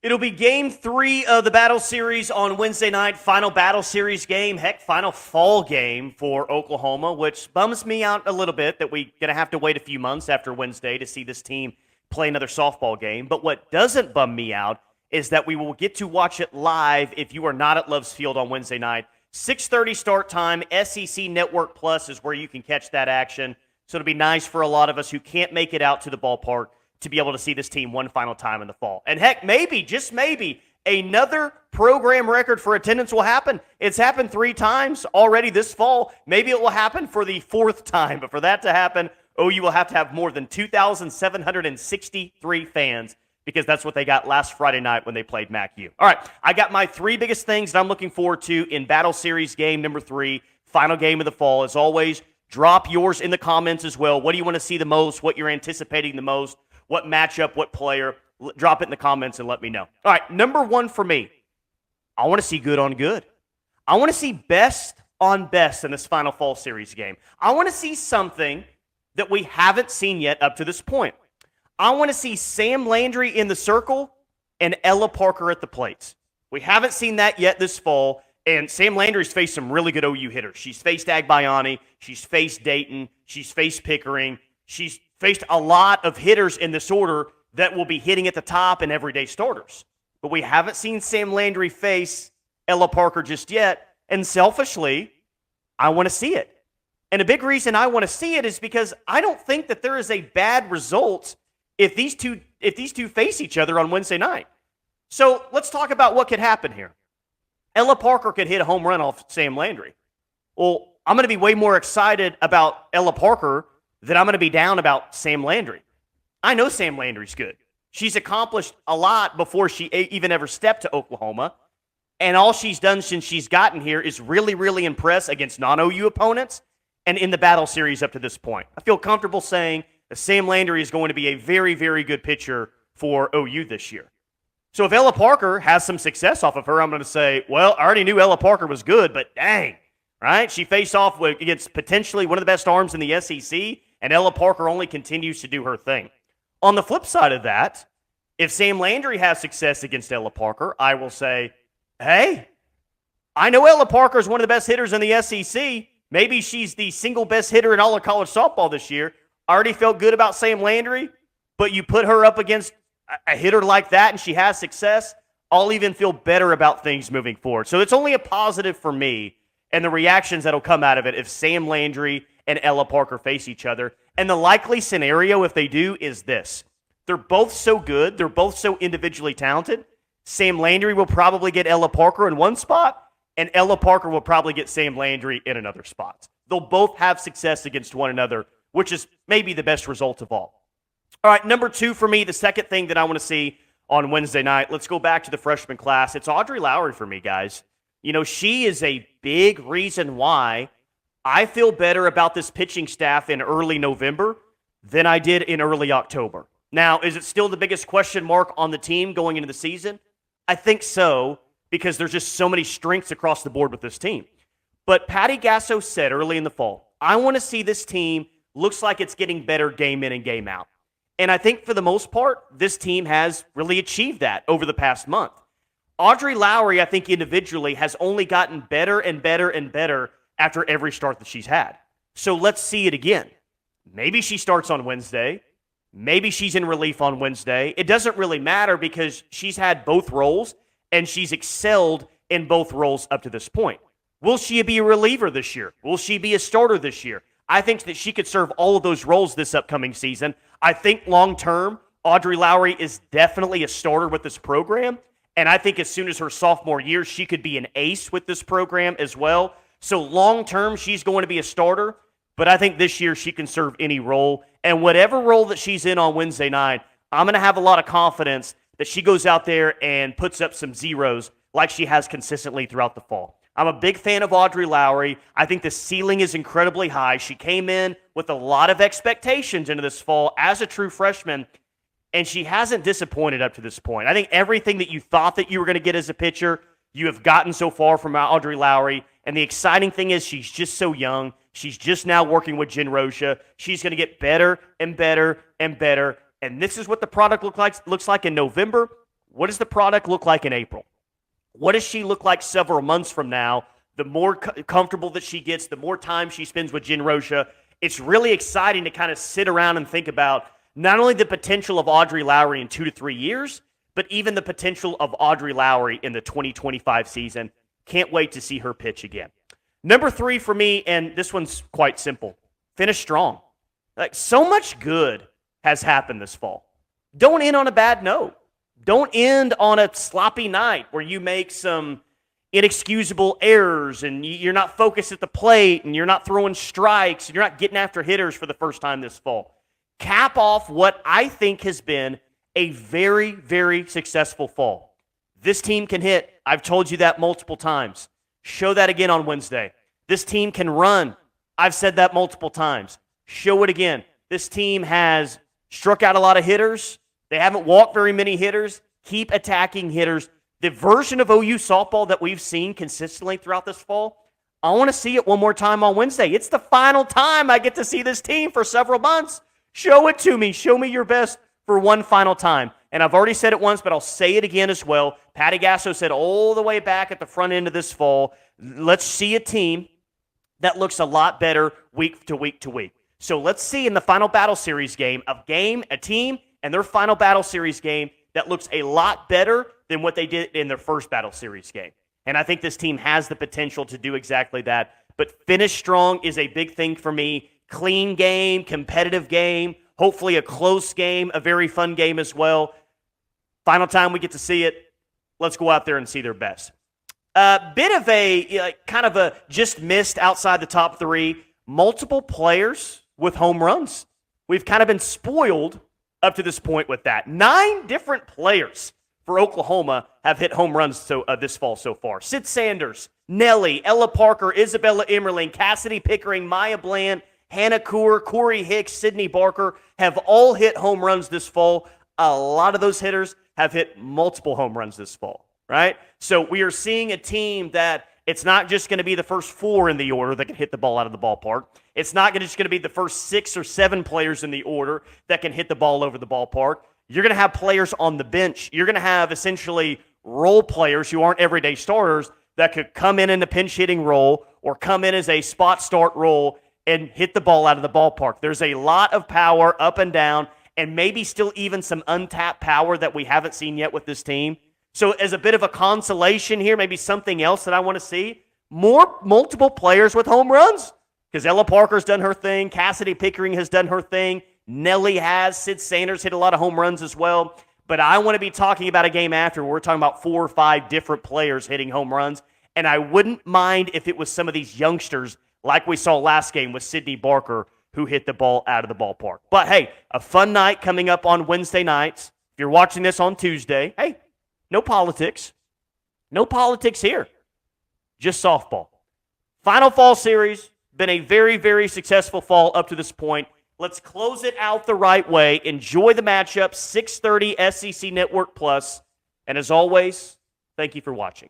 It'll be game 3 of the Battle Series on Wednesday night. Final Battle Series game. Heck, final fall game for Oklahoma, which bums me out a little bit that we're going to have to wait a few months after Wednesday to see this team play another softball game. But what doesn't bum me out is that we will get to watch it live if you are not at Love's Field on Wednesday night. 6:30 start time. SEC Network Plus is where you can catch that action. So it'll be nice for a lot of us who can't make it out to the ballpark to be able to see this team one final time in the fall. And heck, maybe, just maybe, another program record for attendance will happen. It's happened 3 times already this fall. Maybe it will happen for the 4th time. But for that to happen, OU will have to have more than 2,763 fans because that's what they got last Friday night when they played MACU. All right, I got my 3 biggest things that I'm looking forward to in Battle Series game number 3, final game of the fall. As always, drop yours in the comments as well. What do you want to see the most? What you're anticipating the most? What matchup, what player? Drop it in the comments and let me know. All right, number 1 for me, I want to see good on good. I want to see best on best in this final fall series game. I want to see something that we haven't seen yet up to this point. I want to see Sam Landry in the circle and Ella Parker at the plates. We haven't seen that yet this fall, and Sam Landry's faced some really good OU hitters. She's faced Agbayani, she's faced Dayton, she's faced Pickering, she's faced a lot of hitters in this order that will be hitting at the top and everyday starters. But we haven't seen Sam Landry face Ella Parker just yet, and selfishly, I want to see it. And a big reason I want to see it is because I don't think that there is a bad result if these two face each other on Wednesday night. So let's talk about what could happen here. Ella Parker could hit a home run off Sam Landry. Well, I'm going to be way more excited about Ella Parker than I'm going to be down about Sam Landry. I know Sam Landry's good. She's accomplished a lot before she even ever stepped to Oklahoma. And all she's done since she's gotten here is really, really impress against non-OU opponents and in the battle series up to this point. I feel comfortable saying that Sam Landry is going to be a very, very good pitcher for OU this year. So if Ella Parker has some success off of her, I'm going to say, well, I already knew Ella Parker was good, but dang, right? She faced off against potentially one of the best arms in the SEC, and Ella Parker only continues to do her thing. On the flip side of that, if Sam Landry has success against Ella Parker, I will say, hey, I know Ella Parker is one of the best hitters in the SEC. Maybe she's the single best hitter in all of college softball this year. I already felt good about Sam Landry, but you put her up against a hitter like that and she has success, I'll even feel better about things moving forward. So it's only a positive for me and the reactions that'll come out of it if Sam Landry and Ella Parker face each other. And the likely scenario, if they do, is this. They're both so good. They're both so individually talented. Sam Landry will probably get Ella Parker in one spot, and Ella Parker will probably get Sam Landry in another spot. They'll both have success against one another, which is maybe the best result of all. All right, number 2 for me, the second thing that I want to see on Wednesday night, let's go back to the freshman class. It's Audrey Lowry for me, guys. You know, she is a big reason why I feel better about this pitching staff in early November than I did in early October. Now, is it still the biggest question mark on the team going into the season? I think so, because there's just so many strengths across the board with this team. But Patty Gasso said early in the fall, I want to see this team looks like it's getting better game in and game out. And I think for the most part, this team has really achieved that over the past month. Audrey Lowry, I think individually, has only gotten better and better and better after every start that she's had. So let's see it again. Maybe she starts on Wednesday. Maybe she's in relief on Wednesday. It doesn't really matter because she's had both roles and she's excelled in both roles up to this point. Will she be a reliever this year? Will she be a starter this year? I think that she could serve all of those roles this upcoming season. I think long-term, Audrey Lowry is definitely a starter with this program. And I think as soon as her sophomore year, she could be an ace with this program as well. So long-term, she's going to be a starter. But I think this year she can serve any role. And whatever role that she's in on Wednesday night, I'm going to have a lot of confidence that she goes out there and puts up some zeros like she has consistently throughout the fall. I'm a big fan of Audrey Lowry. I think the ceiling is incredibly high. She came in with a lot of expectations into this fall as a true freshman, and she hasn't disappointed up to this point. I think everything that you thought that you were going to get as a pitcher, you have gotten so far from Audrey Lowry. And the exciting thing is she's just so young. She's just now working with Jen Rocha. She's going to get better and better and better. And this is what the product looks like in November. what does the product look like in April? What does she look like several months from now? The more comfortable that she gets, the more time she spends with Jen Rocha. It's really exciting to kind of sit around and think about not only the potential of Audrey Lowry in 2 to 3 years, but even the potential of Audrey Lowry in the 2025 season. Can't wait to see her pitch again. Number 3 for me, and this one's quite simple, finish strong. Like, so much good has happened this fall. Don't end on a bad note. Don't end on a sloppy night where you make some inexcusable errors and you're not focused at the plate and you're not throwing strikes and you're not getting after hitters for the first time this fall. Cap off what I think has been a very, very successful fall. This team can hit. I've told you that multiple times. Show that again on Wednesday. This team can run. I've said that multiple times. Show it again. This team has struck out a lot of hitters. They haven't walked very many hitters. Keep attacking hitters. The version of OU softball that we've seen consistently throughout this fall, I want to see it one more time on Wednesday. It's the final time I get to see this team for several months. Show it to me. Show me your best for one final time. And I've already said it once, but I'll say it again as well. Patty Gasso said all the way back at the front end of this fall, let's see a team that looks a lot better week to week to week. So let's see in the final battle series game, a team and their final battle series game that looks a lot better than what they did in their first battle series game. And I think this team has the potential to do exactly that. But finish strong is a big thing for me. Clean game, competitive game, hopefully a close game, a very fun game as well. Final time we get to see it, let's go out there and see their best. Bit of a kind of a just missed outside the top 3, multiple players with home runs. We've kind of been spoiled up to this point with that. 9 different players for Oklahoma have hit home runs this fall so far. Sid Sanders, Nelly, Ella Parker, Isabella Emerling, Cassidy Pickering, Maya Bland, Hannah Coor, Corey Hicks, Sydney Barker have all hit home runs this fall. A lot of those hitters have hit multiple home runs this fall, right? So we are seeing a team that it's not just going to be the first 4 in the order that can hit the ball out of the ballpark. It's not just going to be the first 6 or 7 players in the order that can hit the ball over the ballpark. You're going to have players on the bench. You're going to have essentially role players who aren't everyday starters that could come in the pinch hitting role or come in as a spot start role and hit the ball out of the ballpark. There's a lot of power up and down and maybe still even some untapped power that we haven't seen yet with this team. So as a bit of a consolation here, maybe something else that I want to see, multiple players with home runs. Because Ella Parker's done her thing. Cassidy Pickering has done her thing. Nelly has. Sid Sanders hit a lot of home runs as well. But I want to be talking about a game after where we're talking about 4 or 5 different players hitting home runs. And I wouldn't mind if it was some of these youngsters like we saw last game with Sydney Barker who hit the ball out of the ballpark. But, hey, a fun night coming up on Wednesday nights. If you're watching this on Tuesday, hey, no politics. No politics here. Just softball. Final fall series. Been a very, very successful fall up to this point. Let's close it out the right way. Enjoy the matchup, 6:30 SEC Network Plus. And as always, thank you for watching.